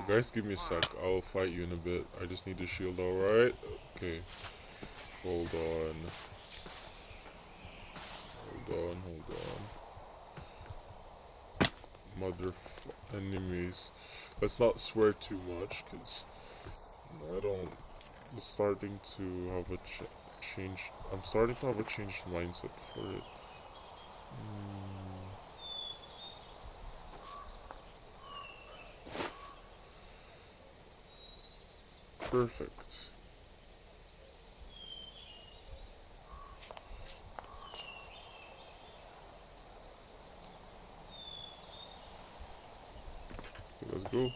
Guys, give me a sec. I'll fight you in a bit. I just need the shield, alright? Okay. Hold on. Hold on. Mother enemies. Let's not swear too much, because I don't. I'm starting to have a change. I'm starting to have a changed mindset for it. Perfect. Okay, let's go.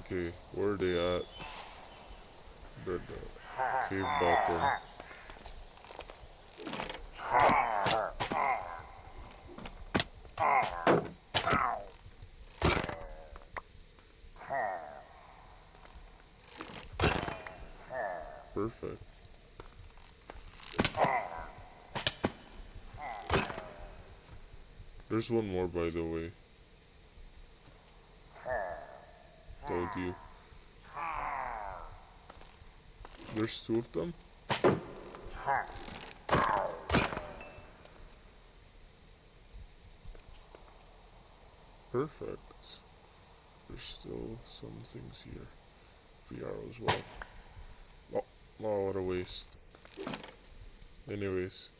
Okay, where are they at? They're the cave bottom. Perfect. There's one more, by the way. Told you. There's two of them? Perfect. There's still some things here. VR as well. Oh, what a waste. Anyways.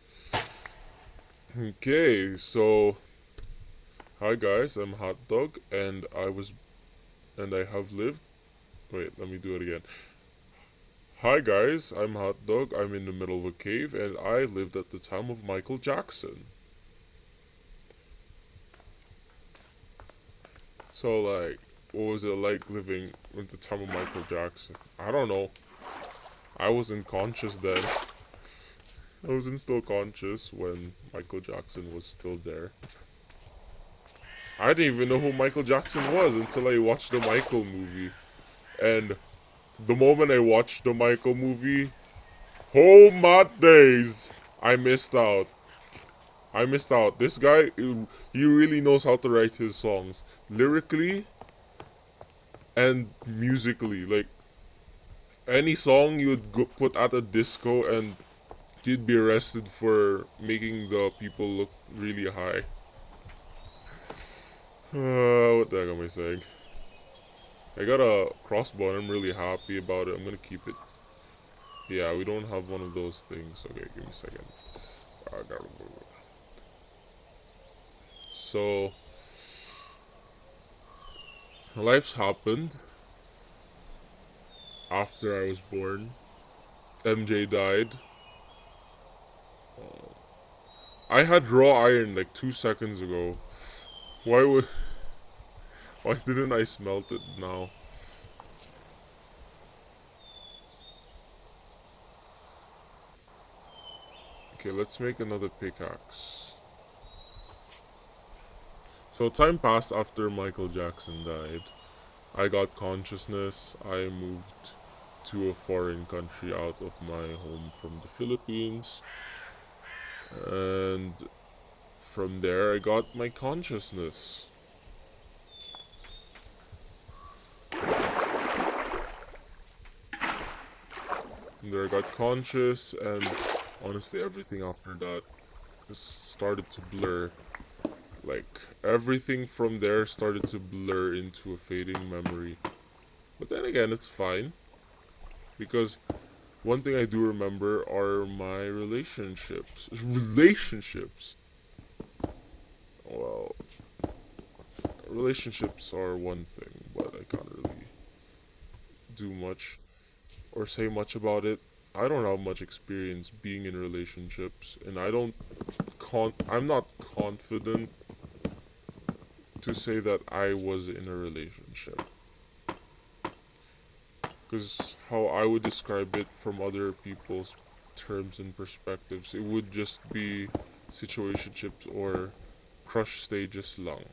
Okay, so hi guys, I'm Hot Dog and I have lived. Wait, let me do it again. Hi guys, I'm Hot Dog. I'm in the middle of a cave and I lived at the time of Michael Jackson. So like, what was it like living at the time of Michael Jackson? I don't know. I wasn't conscious then. I wasn't still conscious when Michael Jackson was still there. I didn't even know who Michael Jackson was until I watched the Michael movie. And the moment I watched the Michael movie, oh my days, I missed out. I missed out. This guy, he really knows how to write his songs. Lyrically and musically. Like, any song you would put at a disco and you'd be arrested for making the people look really high. What the heck am I saying? I got a crossbow and I'm really happy about it. I'm gonna keep it. Yeah, we don't have one of those things. Okay, give me a second. I gotta move it. So, life's happened after I was born. MJ died. I had raw iron like 2 seconds ago. Why would... Why didn't I smelt it now? Okay, let's make another pickaxe. So time passed after Michael Jackson died. I got consciousness. I moved to a foreign country out of my home from the Philippines. And from there I got my consciousness. From there I got conscious, and honestly everything after that just started to blur. Like, everything from there started to blur into a fading memory. But then again, it's fine. Because one thing I do remember are my relationships. Relationships! Well, relationships are one thing, but I can't really do much or say much about it. I don't have much experience being in relationships, and I'm not confident to say that I was in a relationship. Because how I would describe it from other people's terms and perspectives, it would just be situationships or crush stages lang.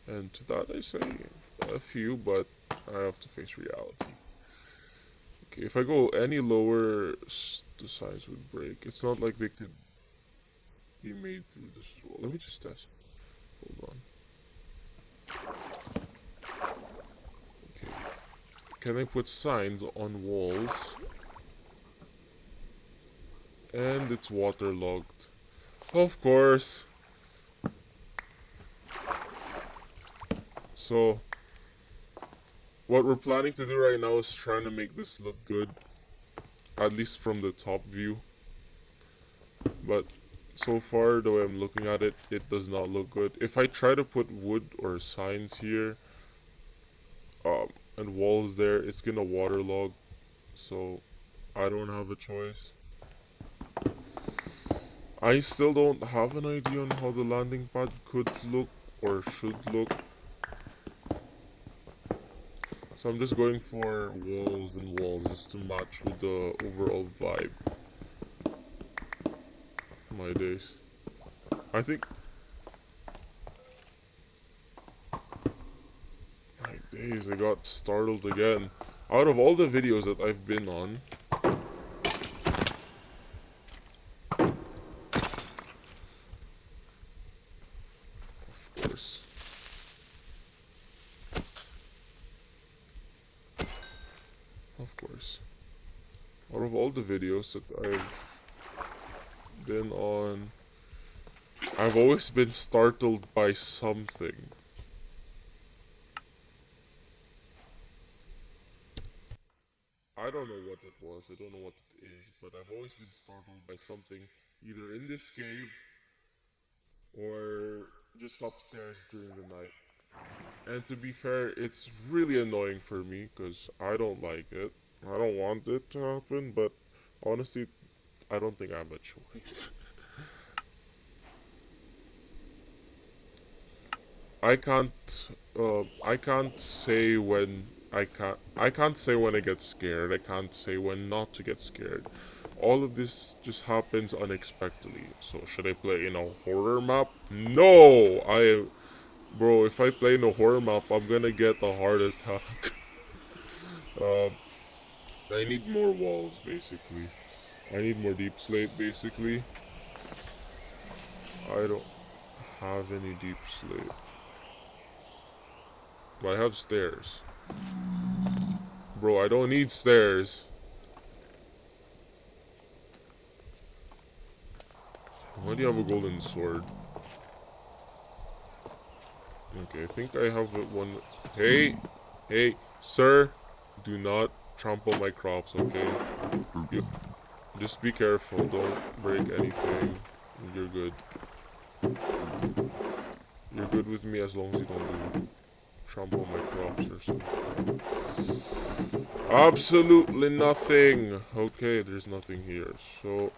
And to that I say a few, but I have to face reality. Okay, if I go any lower, the signs would break. It's not like they could be made through this as well. Let me just test. Hold on. Okay. Can I put signs on walls? And it's waterlogged. Of course. So, what we're planning to do right now is trying to make this look good. At least from the top view. But so far, the way I'm looking at it, it does not look good. If I try to put wood or signs here, and walls there, it's gonna waterlog. So, I don't have a choice. I still don't have an idea on how the landing pad could look or should look. So I'm just going for walls and walls just to match with the overall vibe. My days. I think... My days, I got startled again. Out of all the videos that I've been on... Of course. Of course. Out of all the videos that I've been on, I've always been startled by something. I don't know what it was, I don't know what it is, but I've always been startled by something either in this cave or just upstairs during the night. And to be fair, it's really annoying for me because I don't like it. I don't want it to happen, but honestly, I don't think I have a choice. I can't say when I can't say when I get scared. I can't say when not to get scared. All of this just happens unexpectedly. So should I play in a horror map? No! Bro, if I play in a horror map, I'm gonna get a heart attack. uh, I need more walls, basically. I need more deep slate, basically. I don't have any deep slate. But I have stairs. Bro, I don't need stairs. Why do you have a golden sword? Okay, I think I have one. Hey! Hey, sir! Do not trample my crops, okay? You, just be careful, don't break anything. You're good. You're good with me as long as you don't do trample my crops or something. Absolutely nothing! Okay, there's nothing here, so...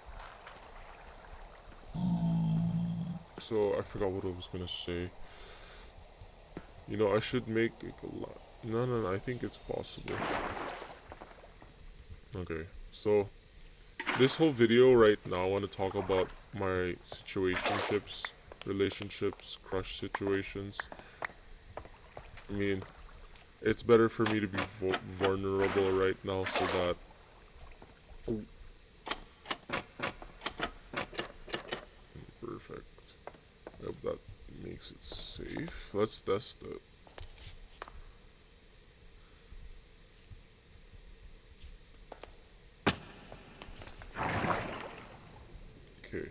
So, I forgot what I was gonna say. You know, I should make like a lot. No, I think it's possible. Okay, so this whole video right now, I want to talk about my situationships, relationships, crush situations. I mean, it's better for me to be vulnerable right now so that... Perfect. I hope that makes it safe. Let's test it. Okay.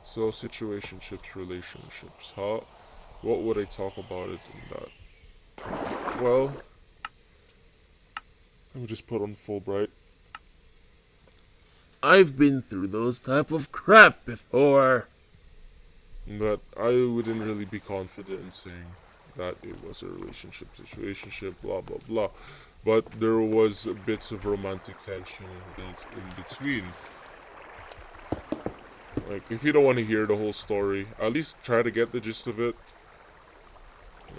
So, situationships, relationships. What would I talk about it in that? Well, let me just put on Fulbright. I've been through those type of crap before. But I wouldn't really be confident in saying that it was a relationship, situationship, blah blah blah. But there was bits of romantic tension built in between. Like, if you don't want to hear the whole story, at least try to get the gist of it.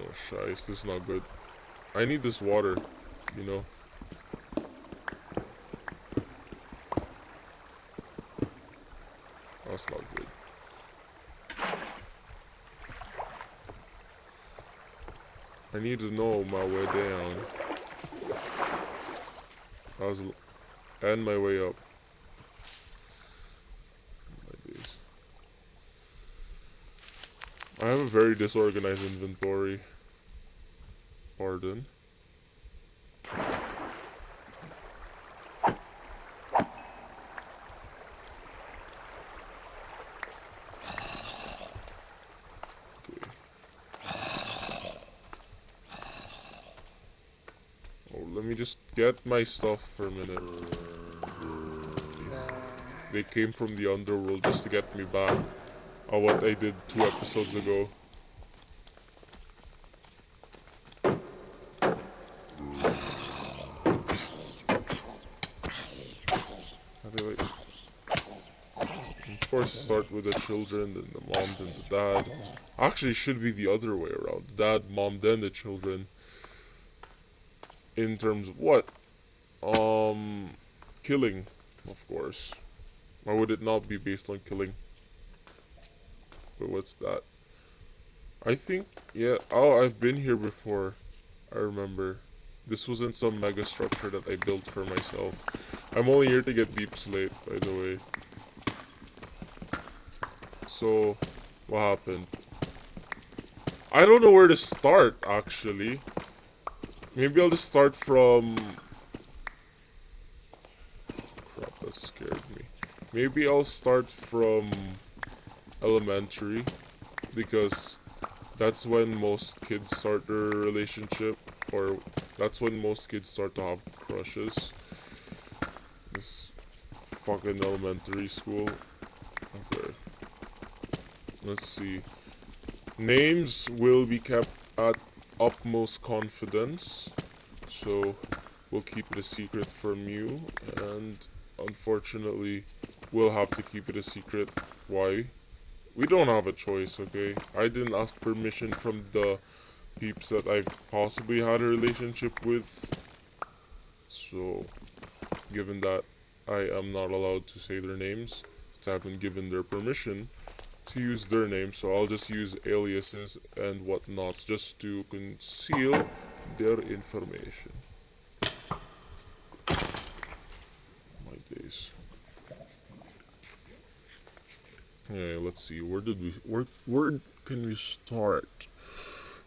Oh, shice, this is not good. I need this water, you know. That's not good. I need to know my way down. And my way up. I have a very disorganized inventory. Pardon. Okay. Oh, let me just get my stuff for a minute. Please. They came from the underworld just to get me back on what I did 2 episodes ago. Anyway, of course, start with the children, then the mom, then the dad. Actually, it should be the other way around. Dad, mom, then the children. In terms of what? Killing, of course. Why would it not be based on killing? But what's that? I think, yeah. Oh, I've been here before. I remember. This wasn't some mega structure that I built for myself. I'm only here to get deep slate, by the way. So, what happened? I don't know where to start, actually. Maybe I'll just start from... Crap, that scared me. Maybe I'll start from elementary, because that's when most kids start their relationship, or that's when most kids start to have crushes. This fucking elementary school. Okay. Let's see. Names will be kept at utmost confidence, so we'll keep it a secret from you, and unfortunately we'll have to keep it a secret. Why? We don't have a choice, okay? I didn't ask permission from the peeps that I've possibly had a relationship with, so given that I am not allowed to say their names, since I haven't given their permission to use their names, so I'll just use aliases and whatnots just to conceal their information. My days. Okay, let's see. Where can we start?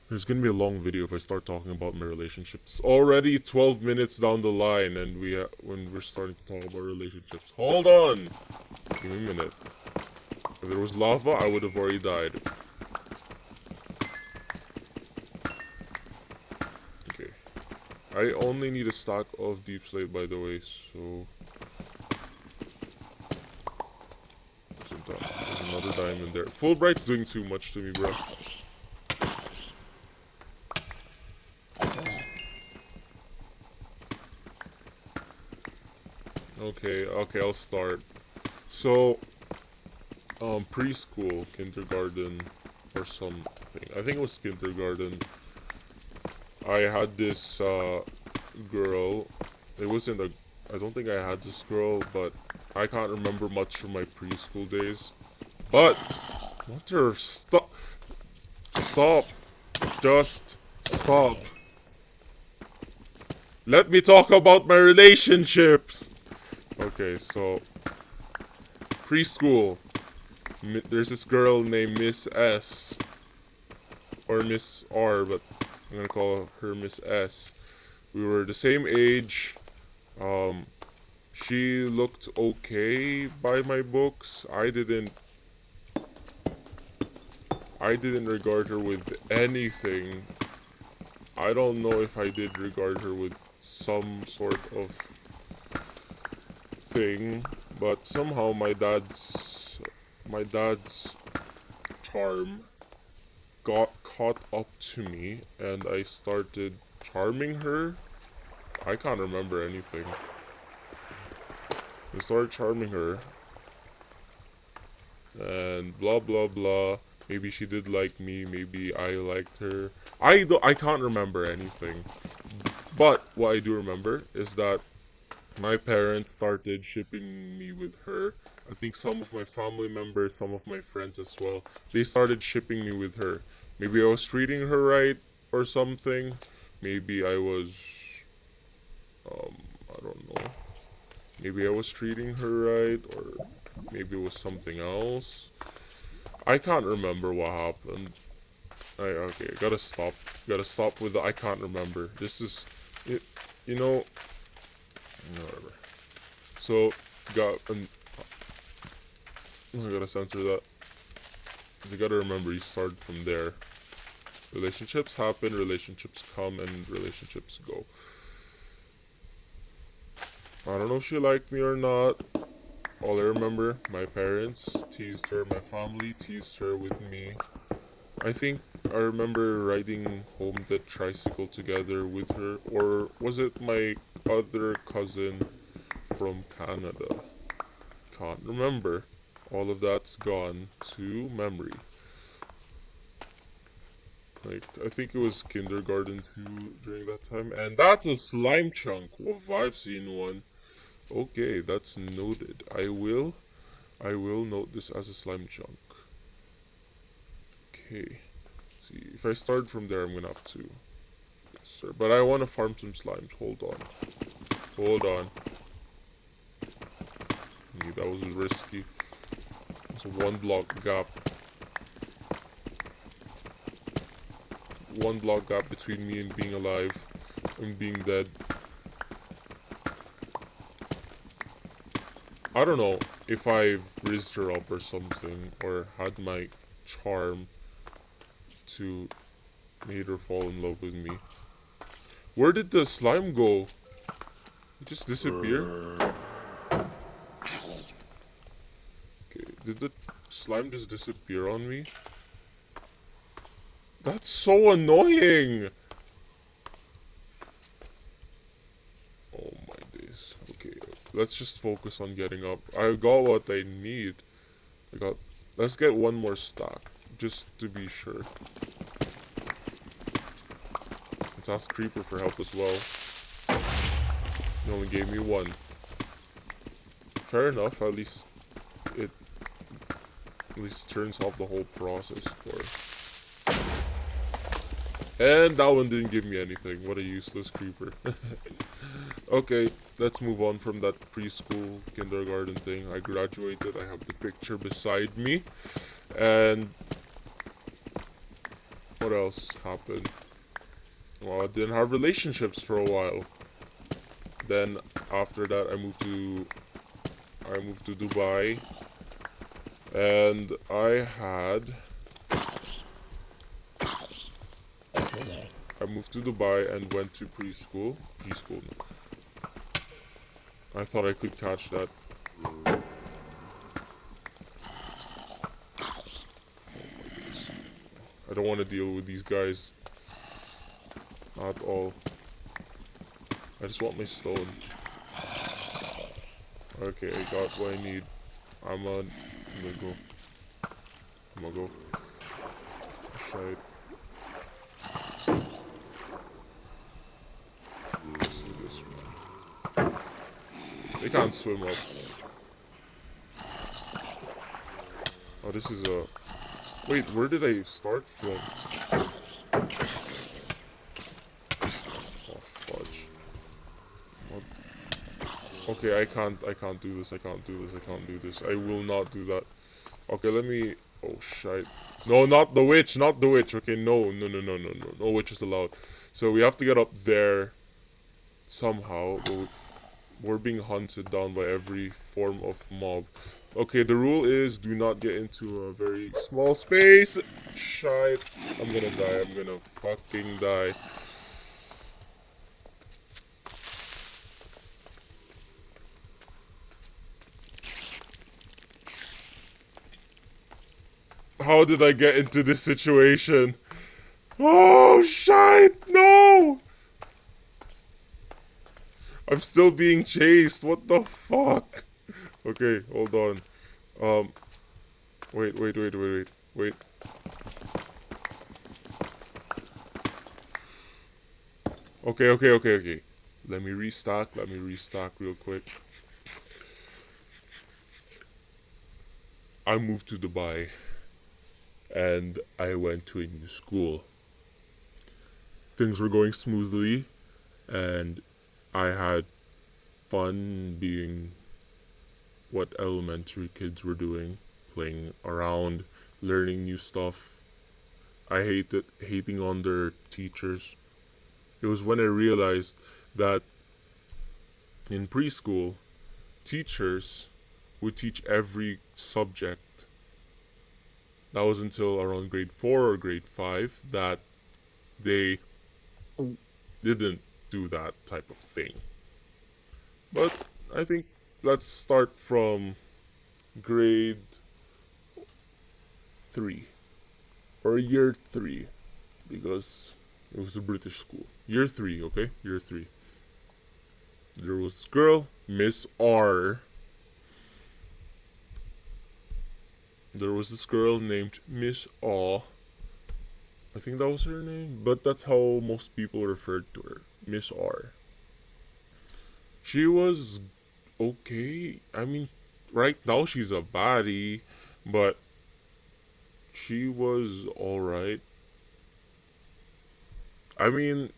There's gonna be a long video if I start talking about my relationships. Already 12 minutes down the line, and when we're starting to talk about relationships. Hold on! Give me a minute. If there was lava, I would have already died. Okay. I only need a stack of deep slate, by the way, so... There's another diamond there. Fulbright's doing too much to me, bro. Okay, I'll start. So, preschool, kindergarten, or something. I think it was kindergarten. I had this, girl. It wasn't a... I don't think I had this girl, but I can't remember much from my preschool days. But, Mother, stop. Stop. Just stop. Let me talk about my relationships. Okay, so preschool. There's this girl named Miss S. Or Miss R, but I'm gonna call her Miss S. We were the same age. She looked okay by my books. I didn't regard her with anything. I don't know if I did regard her with some sort of thing, but somehow my dad's charm got caught up to me, and I started charming her. I can't remember anything. I started charming her, and blah blah blah. Maybe she did like me, maybe I liked her. I can't remember anything. But what I do remember is that my parents started shipping me with her. I think some of my family members, some of my friends as well, they started shipping me with her. Maybe I was treating her right or something. Maybe I was, I don't know. Maybe I was treating her right, or maybe it was something else. I can't remember what happened, Okay, gotta stop. Gotta stop with the I can't remember. This is, it, you know, whatever. So, I gotta censor that. You gotta remember, you start from there. Relationships happen, relationships come, and relationships go. I don't know if she liked me or not. All I remember, my parents teased her, my family teased her with me. I think I remember riding home the tricycle together with her, or was it my other cousin from Canada? Can't remember. All of that's gone to memory. Like, I think it was kindergarten too during that time. And that's a slime chunk. Well, if I've seen one. Okay, that's noted. I will note this as a slime chunk. Okay. See, if I start from there, I'm gonna have to. Yes, sir. But I want to farm some slimes. Hold on. Hold on. Yeah, that was risky. It's a 1 block gap. 1 block gap between me and being alive and being dead. I don't know if I've raised her up or something, or had my charm to made her fall in love with me. Where did the slime go? It just disappear? Okay, did the slime just disappear on me? That's so annoying! Oh my days. Okay, let's just focus on getting up. I got what I need. Let's get one more stack, just to be sure. Let's ask Creeper for help as well. He only gave me 1. Fair enough, at least it turns off the whole process for. And that one didn't give me anything. What a useless creeper. Okay, let's move on from that preschool, kindergarten thing. I graduated. I have the picture beside me. And what else happened? Well, I didn't have relationships for a while. Then after that, I moved to Dubai, and I moved to Dubai and went to preschool. Preschool. I thought I could catch that. I don't want to deal with these guys at all. I just want my stone. Okay, I got what I need. I'm gonna go. I'm gonna go. Shite. Let's do this one. They can't swim up. Oh, this is a. Wait, where did I start from? Oh fudge. Okay, I can't do this. I can't do this. I can't do this. I will not do that. Okay, let me. Oh shite. No, not the witch. Not the witch. Okay, no. No witch is allowed. So we have to get up there somehow. We're being hunted down by every form of mob. Okay, the rule is do not get into a very small space. Shite. I'm gonna die. I'm gonna fucking die. How did I get into this situation? Oh, shite! No! I'm still being chased. What the fuck? Okay, hold on. Wait. Okay. Let me restock real quick. I moved to Dubai and I went to a new school. Things were going smoothly and I had fun being what elementary kids were doing, playing around, learning new stuff. I hated hating on their teachers. It was when I realized that in preschool, teachers would teach every subject. That was until around grade 4 or grade 5 that they didn't do that type of thing. But I think let's start from grade 3 or year 3 because it was a British school. Year 3, okay? Year 3. There was this girl, Miss R. There was this girl named Miss R. I think that was her name, but that's how most people referred to her. Miss R. She was okay. I mean, right now she's a baddie, but she was alright. I mean,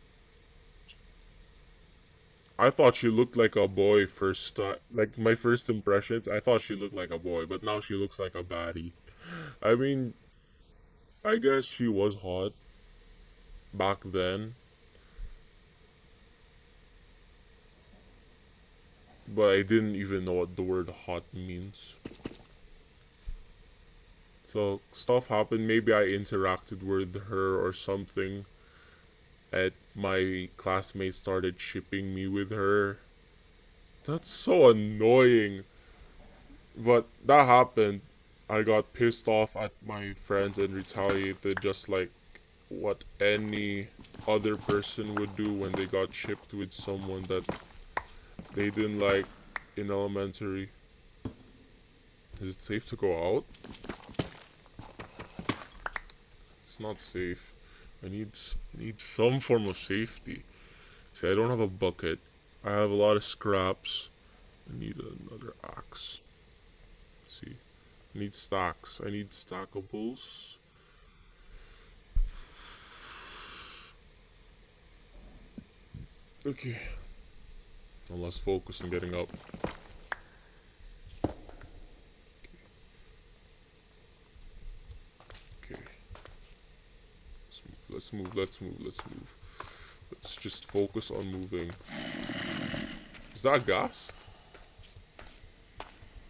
I thought she looked like a boy first like my first impressions, I thought she looked like a boy, but now she looks like a baddie. I mean, I guess she was hot back then, but I didn't even know what the word hot means. So stuff happened. Maybe I interacted with her or something, and my classmates started shipping me with her. That's so annoying. But that happened. I got pissed off at my friends and retaliated just like what any other person would do when they got shipped with someone that they didn't like in elementary. Is it safe to go out? It's not safe. I need some form of safety. See, I don't have a bucket. I have a lot of scraps. I need another axe. Let's see. I need stacks. I need stackables. Okay. Now let's focus on getting up. Okay. Let's move. Let's just focus on moving. Is that a ghast?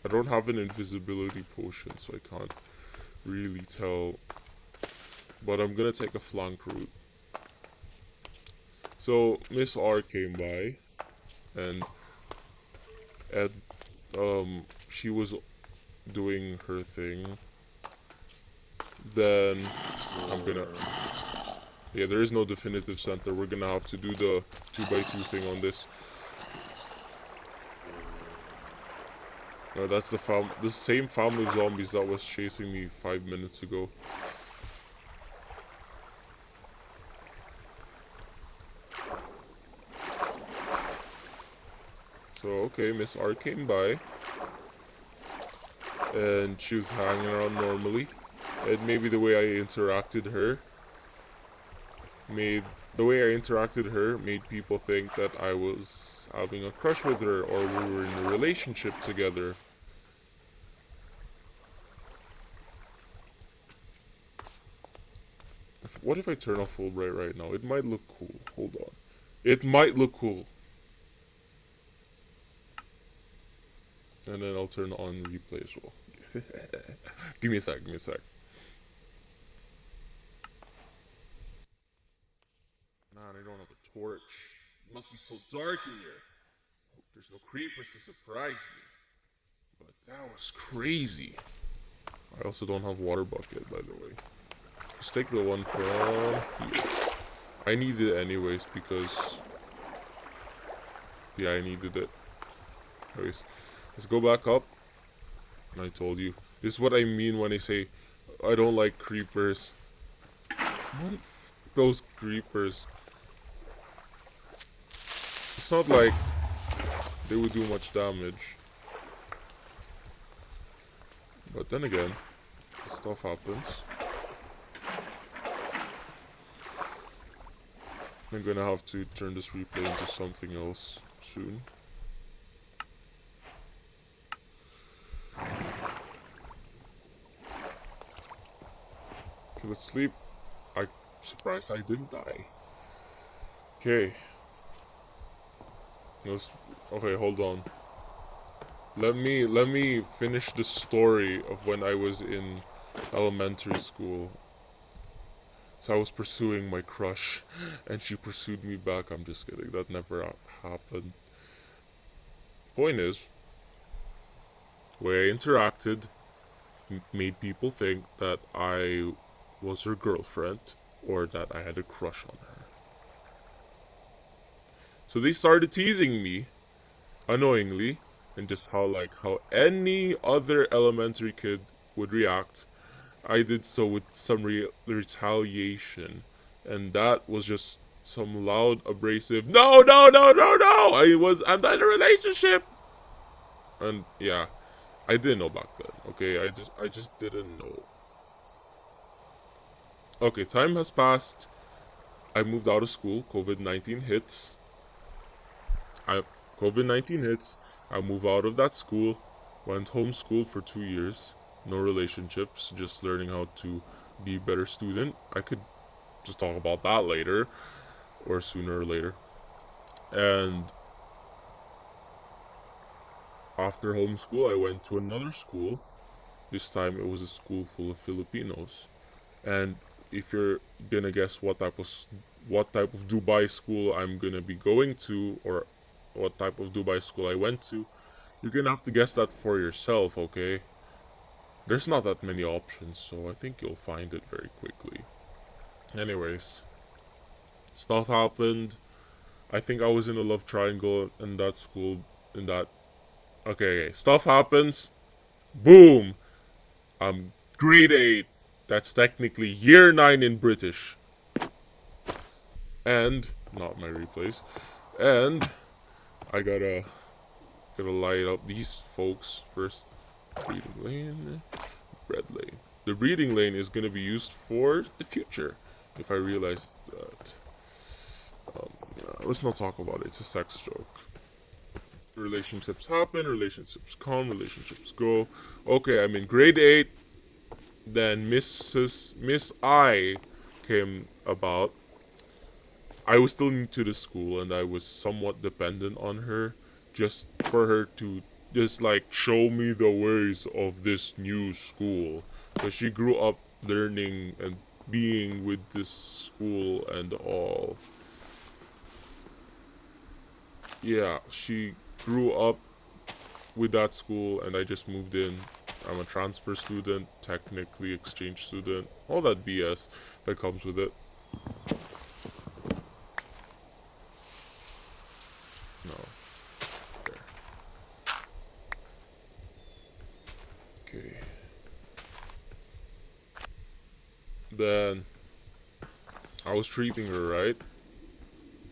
I don't have an invisibility potion, so I can't really tell. But I'm gonna take a flank route. So Miss R came by, and at she was doing her thing. Then I'm gonna. Yeah, there is no definitive center. We're gonna have to do the 2x2 thing on this. No, that's the same family of zombies that was chasing me 5 minutes ago. So okay, Miss R came by, and she was hanging around normally, and maybe the way I interacted made made people think that I was having a crush with her or we were in a relationship together. What if I turn off Fulbright right now? It might look cool. Hold on. It might look cool. And then I'll turn on replay as well. Give me a sec. Man, I don't have a torch. It must be so dark in here. Hope there's no creepers to surprise me. But that was crazy. I also don't have water bucket, by the way. Let's take the one from here. I need it anyways because... Yeah, I needed it. Anyways, let's go back up. I told you. This is what I mean when I say I don't like creepers. What? Those creepers. It's not like they would do much damage. But then again, stuff happens. I'm gonna have to turn this replay into something else soon. Okay, let's sleep. Surprised I didn't die. Okay. Let's. Okay, hold on. Let me finish the story of when I was in elementary school. So I was pursuing my crush, and she pursued me back. I'm just kidding. That never happened. Point is, where I interacted made people think that I was her girlfriend or that I had a crush on her. So they started teasing me unknowingly, and just how any other elementary kid would react. I did so with some retaliation, and that was just some loud, abrasive "No, no, no, no, no! I'm not in a relationship!" And yeah, I didn't know back then. Okay, I just didn't know. Okay, time has passed. I moved out of school. COVID-19 hits. I COVID-19 hits. I move out of that school. Went homeschooled for 2 years. No relationships. Just learning how to be a better student. I could just talk about that later, or sooner or later. And after homeschool, I went to another school. This time it was a school full of Filipinos. And if you're gonna guess what type of Dubai school I'm gonna be going to, or what type of Dubai school I went to, you're gonna have to guess that for yourself, okay? There's not that many options, so I think you'll find it very quickly. Anyways, stuff happened. I think I was in a love triangle in that school. In that, okay, stuff happens. Boom! I'm grade 8. That's technically year 9 in British. And, not my replays. And, I gotta light up these folks first. Breeding lane, bread lane. The breeding lane is gonna be used for the future. If I realize that. Let's not talk about it. It's a sex joke. Relationships happen, relationships come, relationships go. Okay, I'm in grade 8. Then Miss I came about. I was still new to the school, and I was somewhat dependent on her, just for her to just show me the ways of this new school, because she grew up learning and being with this school and all. Yeah, she grew up with that school, and I just moved in. I'm a transfer student, technically exchange student, all that BS that comes with it. No. There. Okay. Then I was treating her right.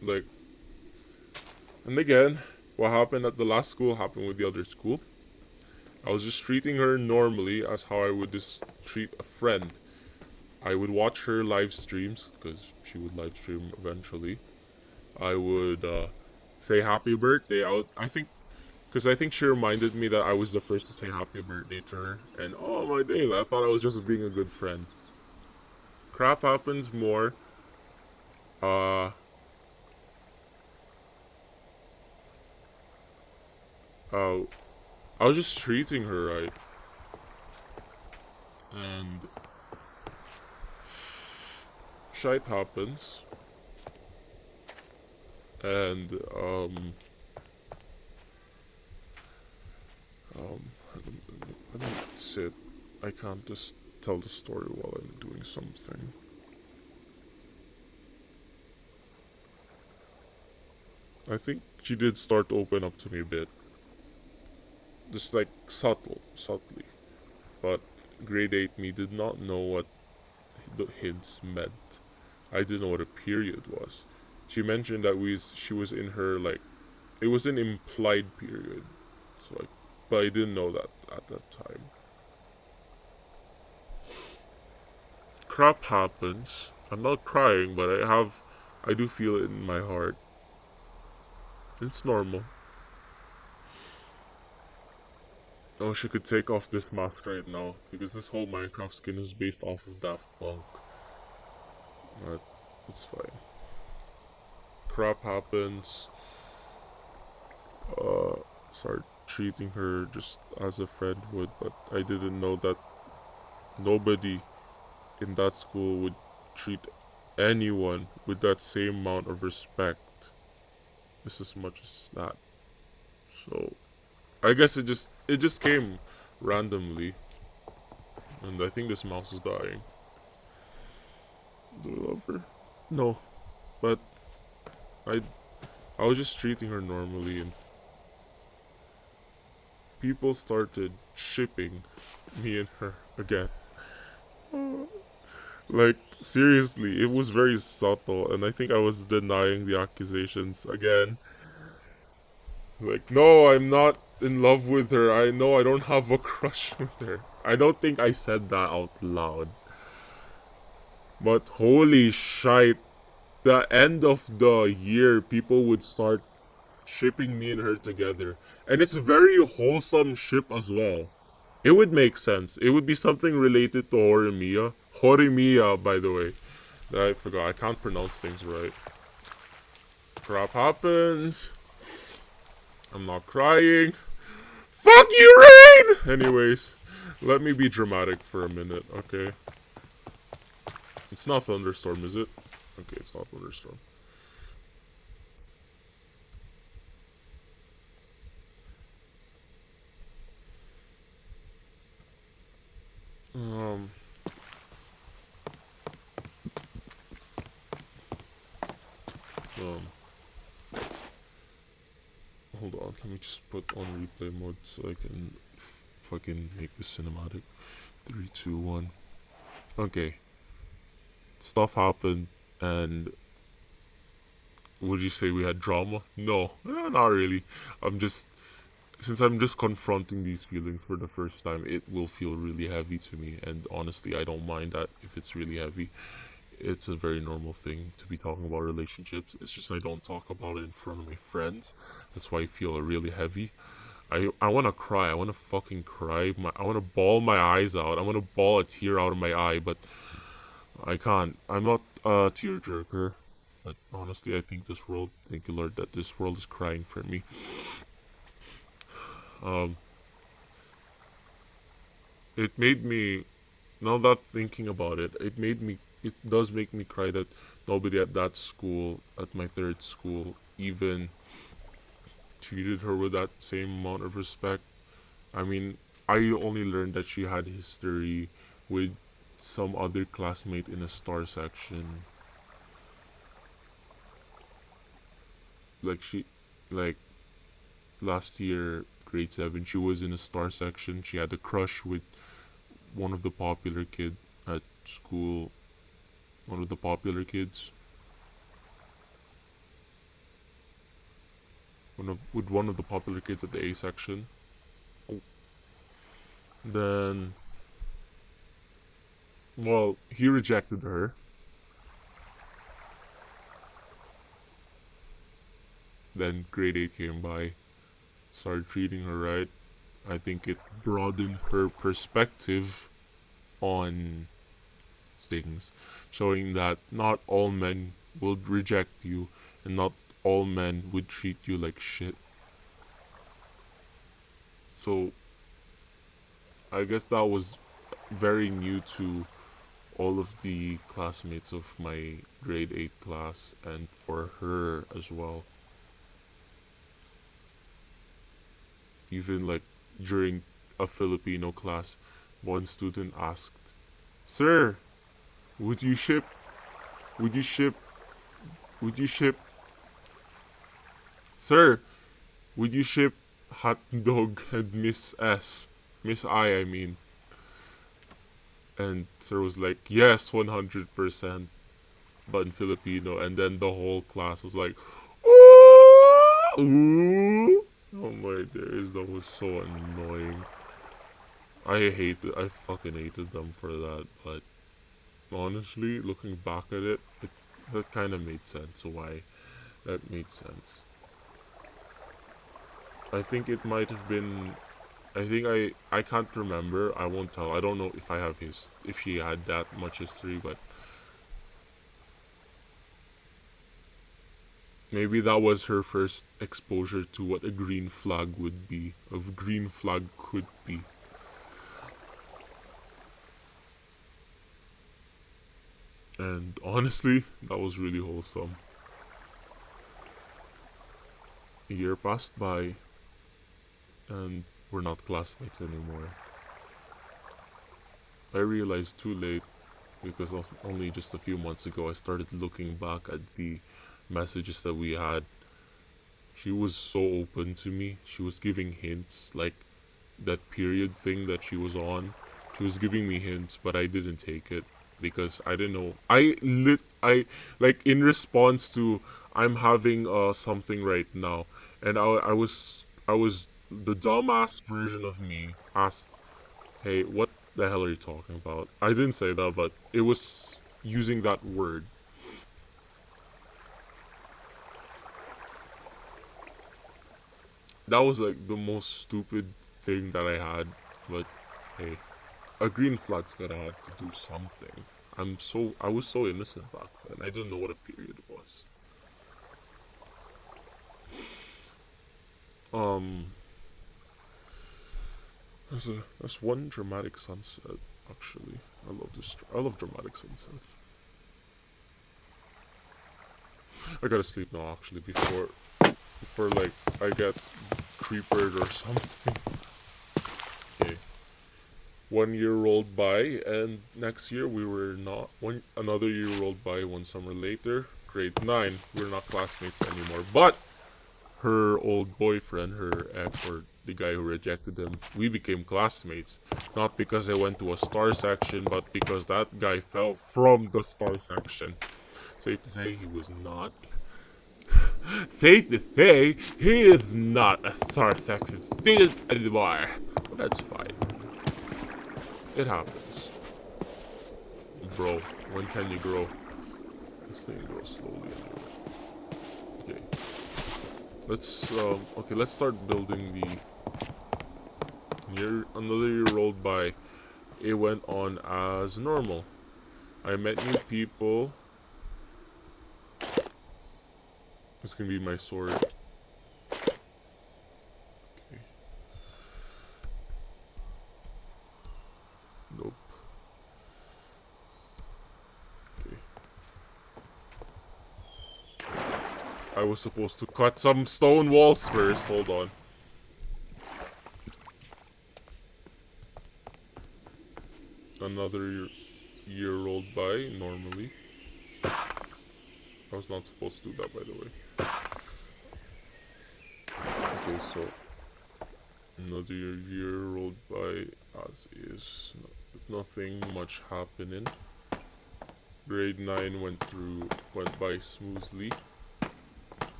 Like, and again, what happened at the last school happened with the other school. I was just treating her normally as how I would just treat a friend. I would watch her live streams, because she would live stream eventually. I would say happy birthday. I think she reminded me that I was the first to say happy birthday to her. And oh my days, I thought I was just being a good friend. Crap happens more. Uh, uh, I was just treating her right. And shite happens. And, um, let me sit. I can't just tell the story while I'm doing something. I think she did start to open up to me a bit. Just subtly. But grade 8 me did not know what the hints meant. I didn't know what a period was. She mentioned that she was in her, it was an implied period. So but I didn't know that at that time. Crap happens. I'm not crying, but I do feel it in my heart. It's normal. I wish I could take off this mask right now, because this whole Minecraft skin is based off of Daft Punk. But it's fine. Crap happens. Uh, start treating her just as a friend would, but I didn't know that nobody in that school would treat anyone with that same amount of respect, just as much as that. So I guess it just came randomly, and I think this mouse is dying. Do I love her? No, but I I was just treating her normally, and people started shipping me and her again. Like, seriously, it was very subtle, and I think I was denying the accusations again. Like, no, I'm not in love with her. I know I don't have a crush with her. I don't think I said that out loud. But holy shite, the end of the year, people would start shipping me and her together. And it's a very wholesome ship as well. It would make sense. It would be something related to Horimiya. Horimiya, by the way. I forgot. I can't pronounce things right. Crap happens. I'm not crying. Fuck you, Rain! Anyways, let me be dramatic for a minute, okay? It's not thunderstorm, is it? Okay, it's not thunderstorm. Um, um, hold on. Let me just put on replay mode so I can fucking make this cinematic. 3, 2, 1. Okay. Stuff happened, and would you say we had drama? No, not really. I'm just since I'm just confronting these feelings for the first time, it will feel really heavy to me. And honestly, I don't mind that if it's really heavy. It's a very normal thing to be talking about relationships. It's just I don't talk about it in front of my friends. That's why I feel really heavy. I want to cry. I want to fucking cry. I want to bawl my eyes out. I want to bawl a tear out of my eye, but I can't. I'm not a tearjerker. But honestly, I think this world, thank you Lord, that this world is crying for me. Um, it made me, now that thinking about it, it does make me cry that nobody at that school, at my third school, even treated her with that same amount of respect. I mean, I only learned that she had history with some other classmate in a star section. Like like last year, grade 7, she was in a star section. She had a crush with one of the popular kid at school. One of the popular kids. One of the popular kids at the A section. Then, well, he rejected her. Then grade 8 came by, started treating her right. I think it broadened her perspective on things, showing that not all men will reject you and not all men would treat you like shit. So I guess that was very new to all of the classmates of my grade 8 class and for her as well. Even like during a Filipino class, one student asked, "Sir, would you ship, would you ship, would you ship, sir, would you ship Hot Dog and Miss S? Miss I mean." And sir was like, "Yes, 100%." But in Filipino, and then the whole class was like, ooh. Oh my days, that was so annoying. I fucking hated them for that, but honestly, looking back at it, that kind of made sense why that made sense. I think it might have been, I can't remember, I won't tell, I don't know if I have if she had that much history, but Maybe that was her first exposure to what a green flag would be, a green flag could be. And honestly, that was really wholesome. A year passed by, and we're not classmates anymore. I realized too late because only just a few months ago I started looking back at the messages that we had. She was so open to me. She was giving hints, like that period thing that she was on. She was giving me hints, but I didn't take it because I didn't know. I like in response to I'm having something right now, and I was the dumbass version of me asked, "Hey, what the hell are you talking about?" I didn't say that, but it was using that word. That was like the most stupid thing that I had, but hey, a green flag's gotta have to do something. I was so innocent back then. I didn't know what a period was. Um, there's one dramatic sunset. Actually, I love this. I love dramatic sunsets. I gotta sleep now. Actually, before like I get creepered or something. Okay. 1 year rolled by, and next year we were not. Another year rolled by. One summer later, grade 9. We're not classmates anymore. But her old boyfriend, her ex, or the guy who rejected him, we became classmates. Not because I went to a star section, but because that guy fell from the star section. Safe to say, he was not. Safe to say, he is not a star section student anymore. But that's fine. It happens. Bro, when can you grow? This thing grows slowly anyway. Okay. Let's start building the year. Another year rolled by. It went on as normal. I met new people. This can be my sword. Okay. Nope. Okay. I was supposed to cut some stone walls first. Hold on. Another year rolled by normally. I was not supposed to do that, by the way. Okay, so another year rolled by as is. There's nothing much happening. Grade 9 went by smoothly.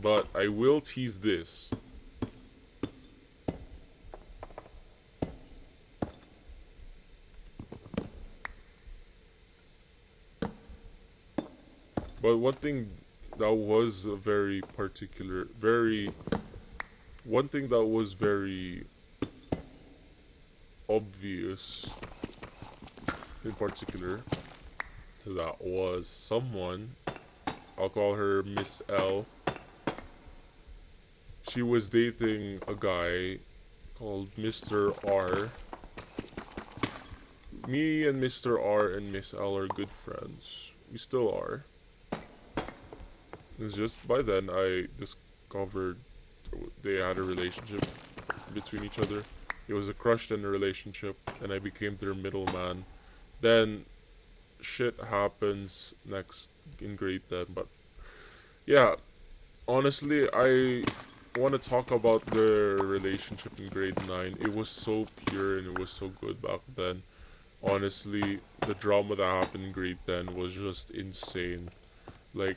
But I will tease this. But one thing that was very particular, one thing that was very obvious in particular, that was someone, I'll call her Miss L. She was dating a guy called Mr. R. Me and Mr. R and Miss L are good friends. We still are. It's just by then I discovered they had a relationship between each other. It was a crush and a relationship, and I became their middleman. Then shit happens next in grade 10. But yeah, honestly, I want to talk about the relationship in grade 9. It was so pure and it was so good back then. Honestly, the drama that happened in grade 10 was just insane. Like,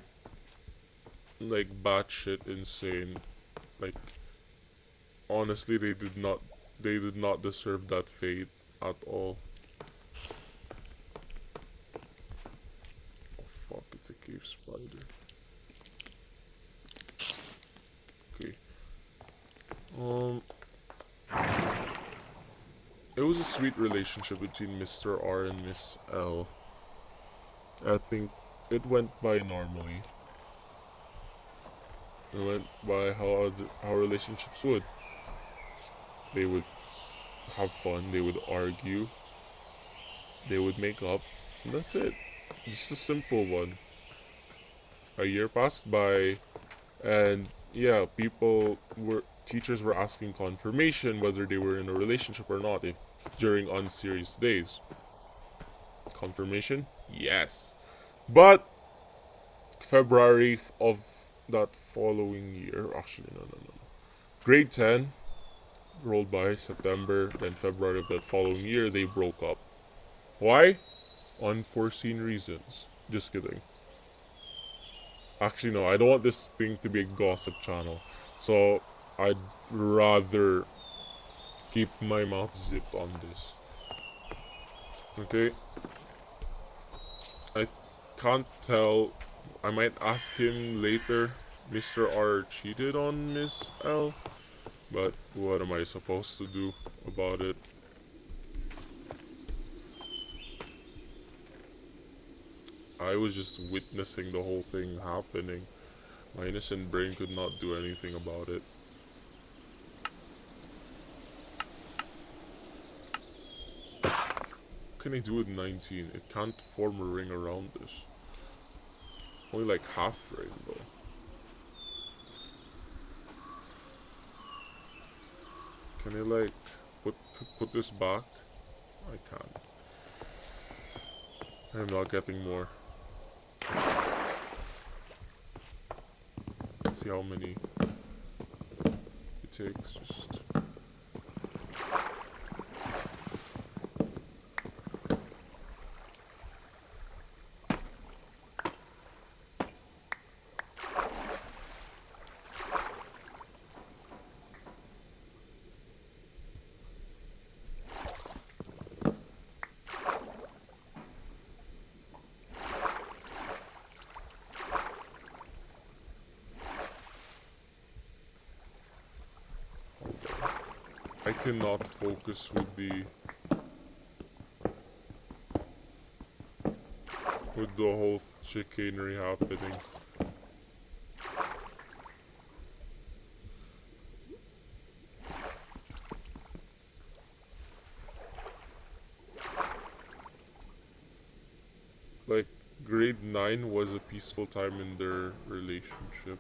batshit insane. Like, honestly, they did not deserve that fate at all. Oh fuck, it's a cave spider. Okay. Um, it was a sweet relationship between Mr. R and Miss L. I think it went by normally. It went by how relationships would. They would have fun, they would argue, they would make up, and that's it. Just a simple one. A year passed by, and yeah, teachers were asking confirmation whether they were in a relationship or not if during unserious days. Confirmation? Yes. But February of that following year, actually, no. Grade 10 rolled by September, then February of that following year, they broke up. Why? Unforeseen reasons. Just kidding. Actually, no, I don't want this thing to be a gossip channel. So, I'd rather keep my mouth zipped on this. Okay? I can't tell. I might ask him later. Mr. R cheated on Miss L. But what am I supposed to do about it? I was just witnessing the whole thing happening. My innocent brain could not do anything about it. What can I do with 19? It can't form a ring around this. Only like half ring though. Can I like put this back? I can't. I'm not getting more. Let's see how many it takes. Just I cannot focus with the whole chicanery happening. Like grade 9 was a peaceful time in their relationship.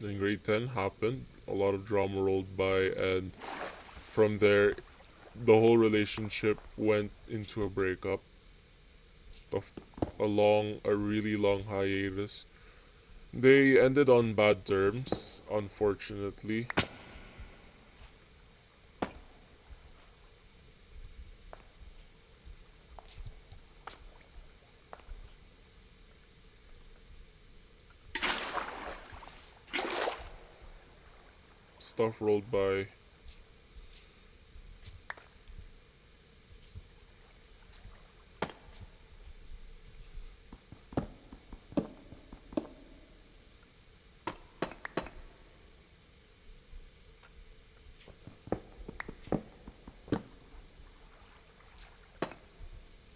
Then grade 10 happened, a lot of drama rolled by, and from there the whole relationship went into a breakup. A really long hiatus. They ended on bad terms, unfortunately. Stuff rolled by.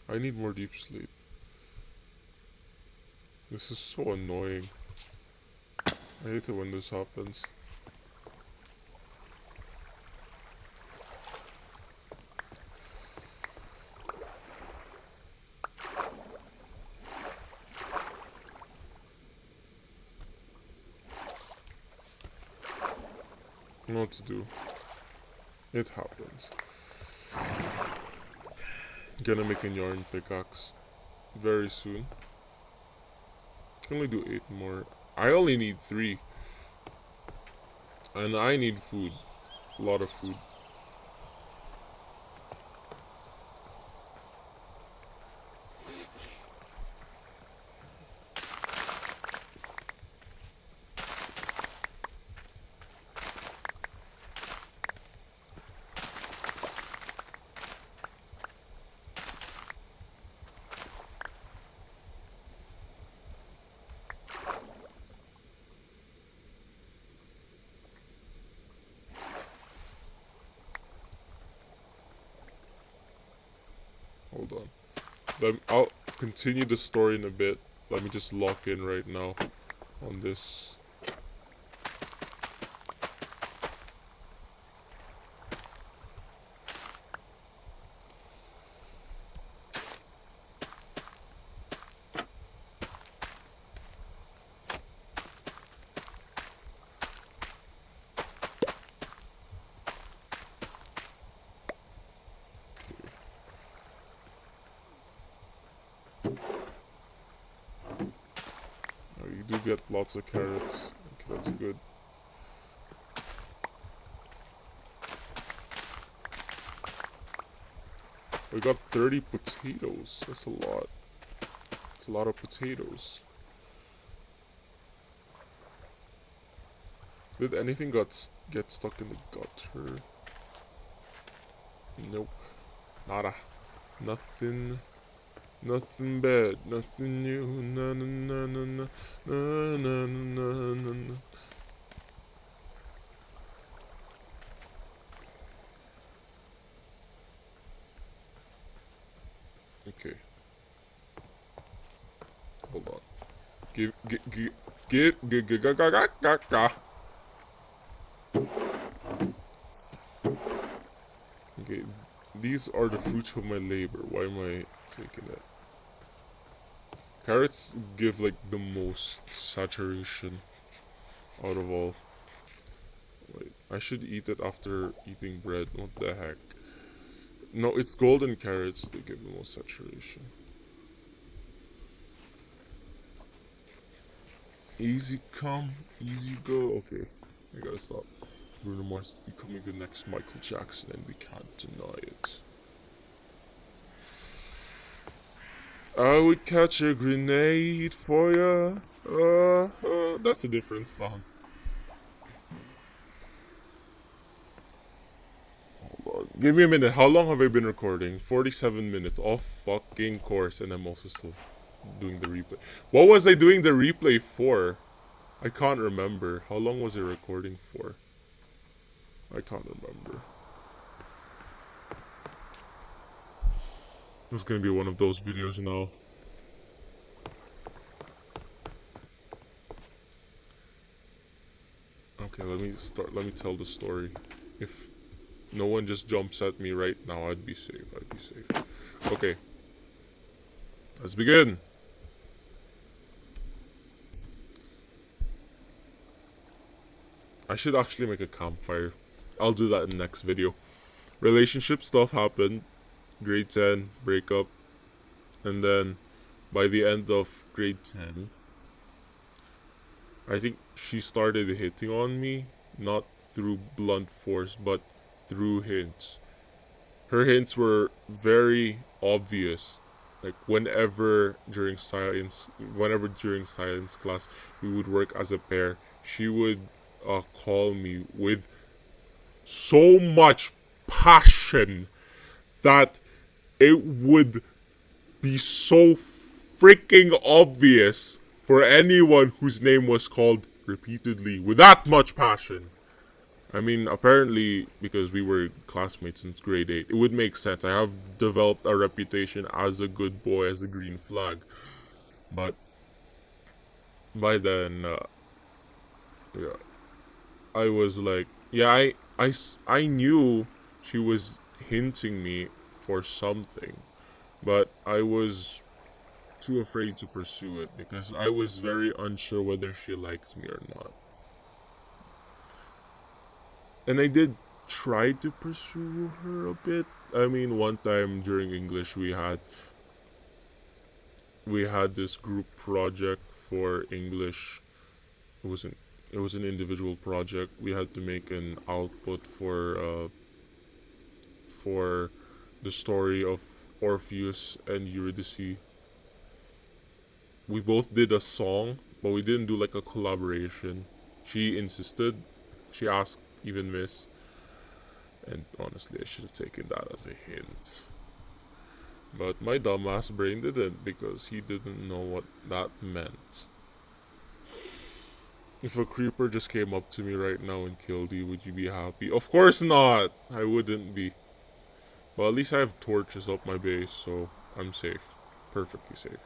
I need more deep sleep. This is so annoying. I hate it when this happens. I don't know what to do. It happens. Gonna make a yarn pickaxe very soon. Can only do 8 more. I only need 3. And I need food. A lot of food. Hold on. I'll continue the story in a bit. let me just lock in right now on this. Oh, you do get lots of carrots. Okay, that's good. We got 30 potatoes. That's a lot. It's a lot of potatoes. Did anything get stuck in the gutter? Nope. Nada. Nothing. Nothing bad. Nothing new. Na na na na na na na na na na. Okay. Hold on. Give. Okay, these are the fruits of my labor. Why am I taking it? Carrots give like the most saturation out of all. Wait, I should eat it after eating bread. What the heck? No, it's golden carrots that give the most saturation. Easy come, easy go. Okay, I gotta stop. Bruno Mars is becoming the next Michael Jackson, and we can't deny it. I would catch a grenade for ya. That's a different song. Hold on. Give me a minute. How long have I been recording? 47 minutes. Off fucking course, and I'm also still doing the replay. What was I doing the replay for? I can't remember. How long was I recording for? I can't remember. This is gonna be one of those videos now. Okay, let me start. Let me tell the story. If no one just jumps at me right now, I'd be safe. I'd be safe. Okay, let's begin. I should actually make a campfire. I'll do that in the next video. Relationship stuff happened. Grade 10, breakup. And then by the end of grade 10, I think she started hitting on me. Not through blunt force, but through hints. Her hints were very obvious. Like whenever during science class we would work as a pair, she would call me with so much passion that it would be so freaking obvious for anyone whose name was called repeatedly with that much passion. I mean, apparently, because we were classmates since grade 8, it would make sense. I have developed a reputation as a good boy, as a green flag. But by then, yeah, I was like, yeah, I knew she was hinting me for something, but I was too afraid to pursue it because I was very unsure whether she likes me or not. And I did try to pursue her a bit. I mean, one time during English we had this group project for English. It wasn't it was an individual project. We had to make an output for the story of Orpheus and Eurydice. We both did a song, but we didn't do like a collaboration. She insisted. She asked even Miss, and honestly, I should have taken that as a hint. But my dumbass brain didn't because he didn't know what that meant. If a creeper just came up to me right now and killed you, would you be happy? Of course not! I wouldn't be. But at least I have torches up my base, so I'm safe. Perfectly safe.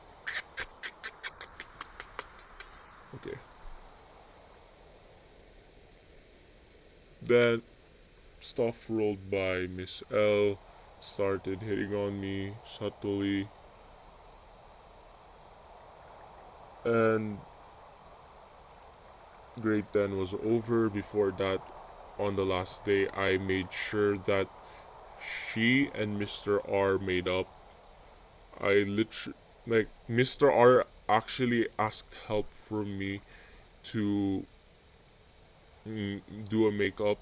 Okay. Then stuff rolled by. Miss L started hitting on me subtly, and grade 10 was over. Before that, on the last day, I made sure that she and Mr. R made up. I literally, like, Mr. R actually asked help from me to do a makeup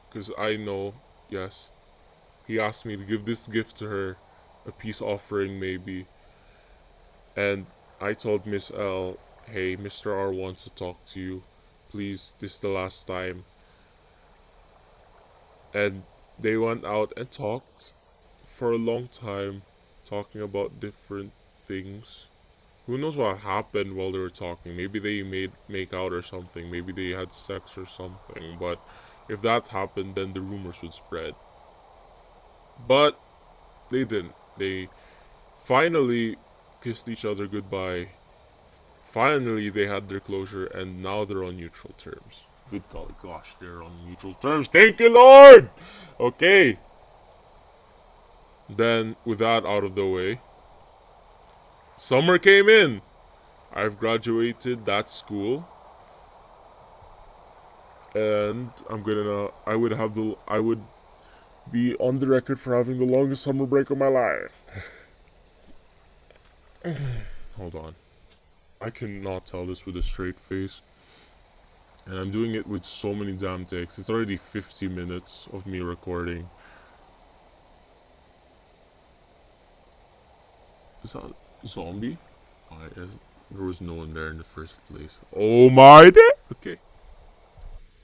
because I know, yes, he asked me to give this gift to her, a peace offering maybe, and I told Miss L, hey, Mr. R wants to talk to you. Please, this is the last time. And they went out and talked for a long time, talking about different things. Who knows what happened while they were talking? Maybe they made make out or something. Maybe they had sex or something. But if that happened, then the rumors would spread. But they didn't. They finally kissed each other goodbye. Finally, they had their closure, and now they're on neutral terms. Good golly gosh, they're on neutral terms. Thank you, Lord! Okay. Then, with that out of the way, summer came in. I've graduated that school, and I would be on the record for having the longest summer break of my life. Hold on. I cannot tell this with a straight face. And I'm doing it with so many damn takes. It's already 50 minutes of me recording. Is that a zombie? There was no one there in the first place. Oh my day! Okay.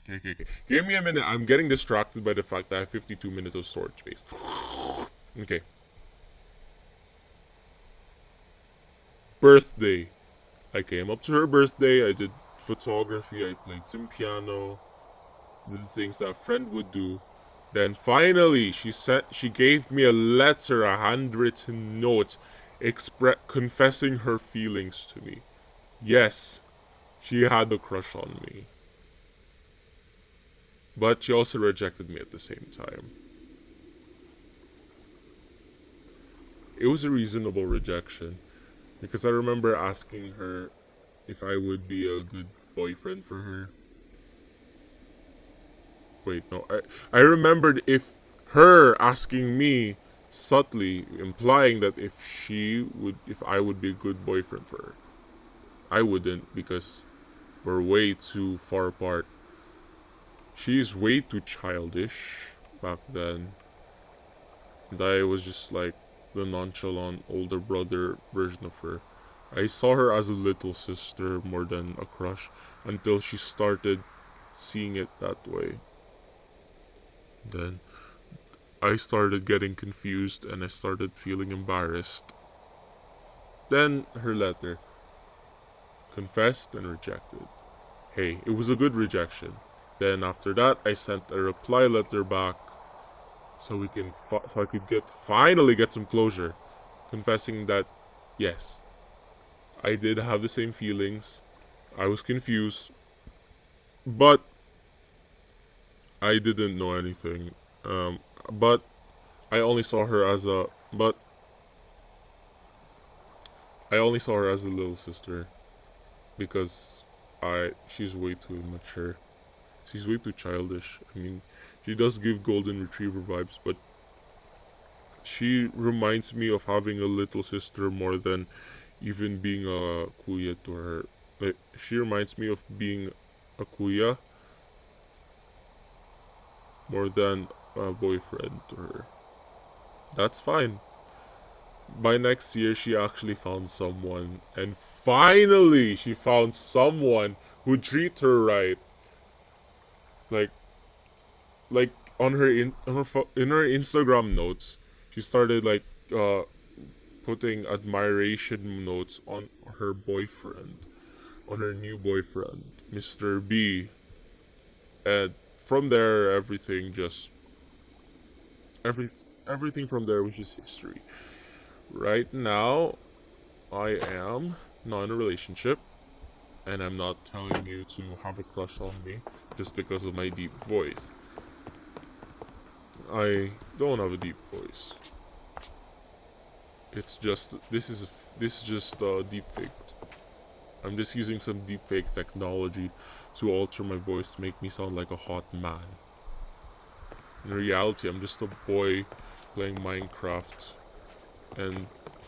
Okay. Give me a minute. I'm getting distracted by the fact that I have 52 minutes of storage space. Okay. Birthday. I came up to her birthday. I did photography. I played some piano. The things that a friend would do. Then finally, she gave me a letter, a handwritten note, confessing her feelings to me. Yes, she had a crush on me. But she also rejected me at the same time. It was a reasonable rejection because I remember asking her if I would be a good boyfriend for her. Wait, no, I remembered her asking me subtly, implying that if I would be a good boyfriend for her. I wouldn't because we're way too far apart. She's way too childish back then. And I was just like the nonchalant older brother version of her. I saw her as a little sister more than a crush until she started seeing it that way. Then I started getting confused and I started feeling embarrassed. Then her letter. Confessed and rejected. Hey, it was a good rejection. Then after that, I sent a reply letter back so I could finally get some closure, confessing that yes, I did have the same feelings. I was confused, but I didn't know anything. But I only saw her as a but I only saw her as a little sister because she's way too immature. She's way too childish. I mean, she does give golden retriever vibes, but she reminds me of having a little sister more than even being a kuya to her. Like, she reminds me of being a kuya more than a boyfriend to her. That's fine. By next year, she actually found someone, and finally, she found someone who treat her right. Like, like in her Instagram notes, she started like putting admiration notes on her boyfriend, on her new boyfriend, Mr. B. And from there, every everything from there was just history. Right now, I am not in a relationship. And I'm not telling you to have a crush on me just because of my deep voice. I don't have a deep voice. It's just this is just deep faked. I'm just using some deep fake technology to alter my voice to make me sound like a hot man. In reality, I'm just a boy playing Minecraft, and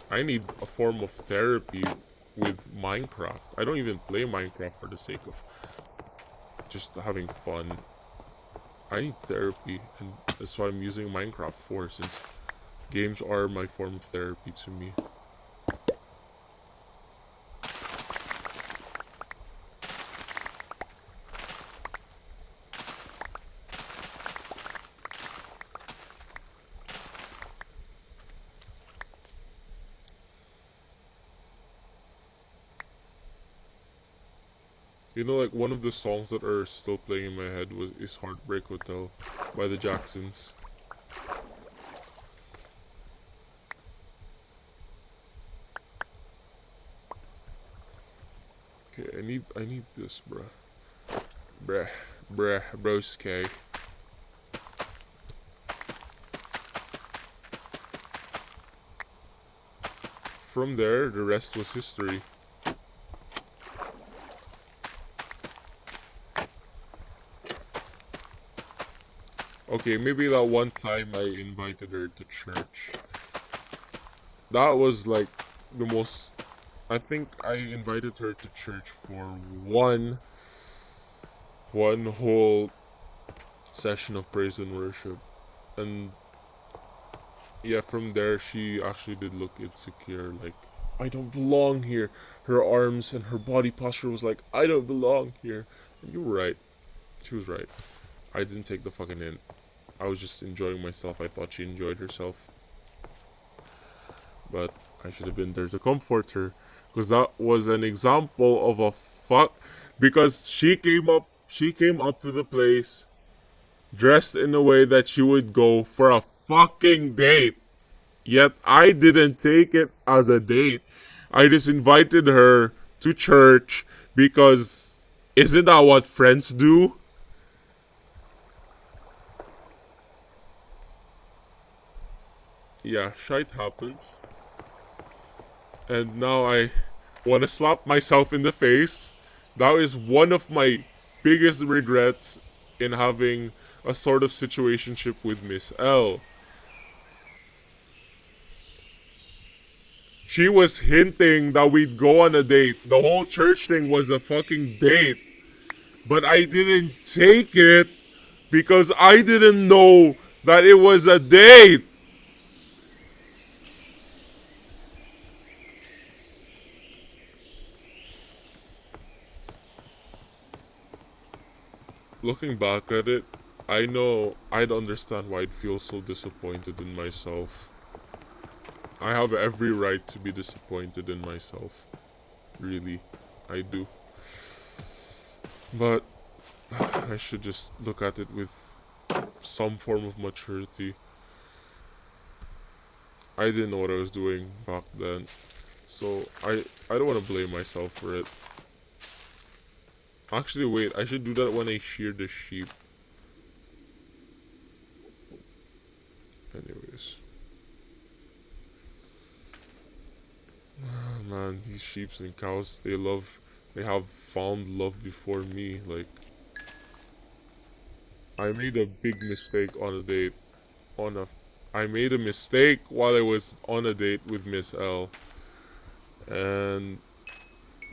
I need a form of therapy with Minecraft. I don't even play Minecraft for the sake of just having fun. I need therapy, and that's what I'm using Minecraft for, since games are my form of therapy to me. You know, like one of the songs that are still playing in my head is Heartbreak Hotel by the Jacksons. Okay, I need this, bruh. Broski. From there, the rest was history. Okay, maybe that one time I invited her to church. That was like the most. I think I invited her to church for one whole session of praise and worship, and yeah, from there she actually did look insecure. Like, I don't belong here. Her arms and her body posture was like, I don't belong here. And you were right. She was right. I didn't take the fucking hint. I was just enjoying myself. I thought she enjoyed herself. But I should have been there to comfort her. Because that was an example of a fuck. Because she came up to the place dressed in a way that she would go for a fucking date. Yet I didn't take it as a date. I just invited her to church because isn't that what friends do? Yeah, shite happens. And now I want to slap myself in the face. That is one of my biggest regrets in having a sort of situationship with Miss L. She was hinting that we'd go on a date. The whole church thing was a fucking date. But I didn't take it because I didn't know that it was a date. Looking back at it, I know I'd understand why I'd feel so disappointed in myself. I have every right to be disappointed in myself. Really, I do. But I should just look at it with some form of maturity. I didn't know what I was doing back then. So I don't want to blame myself for it. Actually, wait, I should do that when I shear the sheep. Anyways. Man, these sheeps and cows, they have found love before me. Like, I made a big mistake on a date. On a, I made a mistake while I was on a date with Miss L. And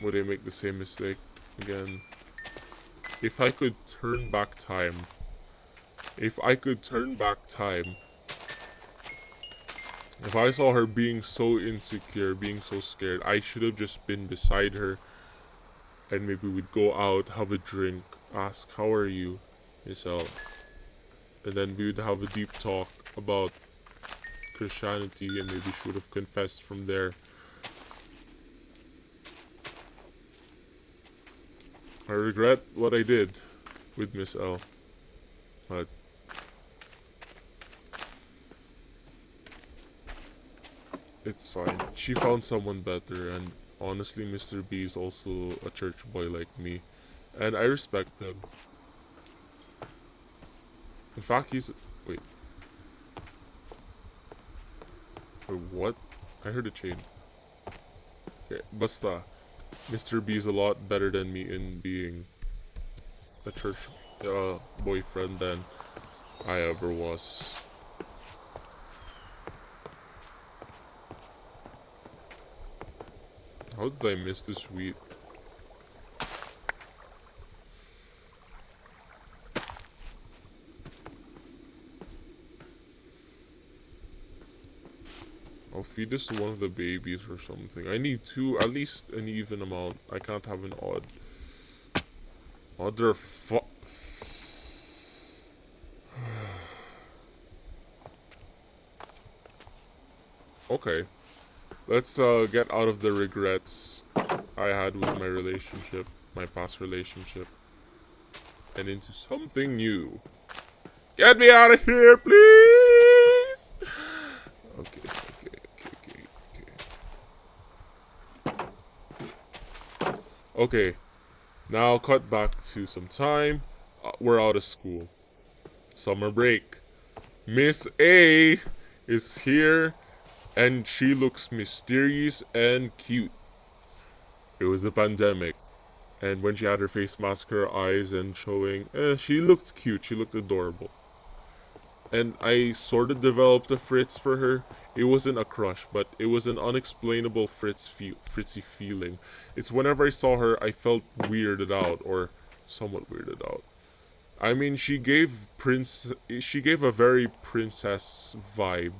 would I make the same mistake again? If I could turn back time, if I could turn back time, if I saw her being so insecure, being so scared, I should have just been beside her and maybe we'd go out, have a drink, ask, how are you, Miss L? And then we would have a deep talk about Christianity and maybe she would have confessed from there. I regret what I did with Miss L. But it's fine. She found someone better and honestly, Mr. B is also a church boy like me, and I respect him. In fact, he's wait, what? I heard a chain. Okay, basta. Mr. B is a lot better than me in being a church boyfriend than I ever was. How did I miss this wheat? I'll feed this to one of the babies or something. I need two, at least an even amount. I can't have an odd. Other Okay. Let's get out of the regrets I had with my relationship, my past relationship, and into something new. Get me out of here, please! Okay, okay. Now cut back to some time. We're out of school. Summer break. Miss A is here and she looks mysterious and cute. It was a pandemic, and when she had her face mask, her eyes, and showing, she looked cute. She looked adorable. And I sort of developed a fritz for her. It wasn't a crush, but it was an unexplainable fritzy feeling. It's whenever I saw her, I felt weirded out, or somewhat weirded out. I mean, she gave a very princess vibe.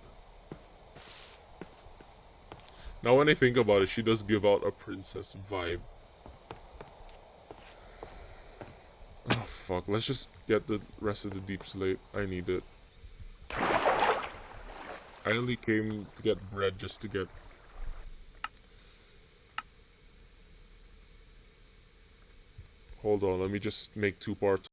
Now when I think about it, she does give out a princess vibe. Oh fuck, let's just get the rest of the deep slate. I need it. I only came to get bread just to get... Hold on, let me just make two parts.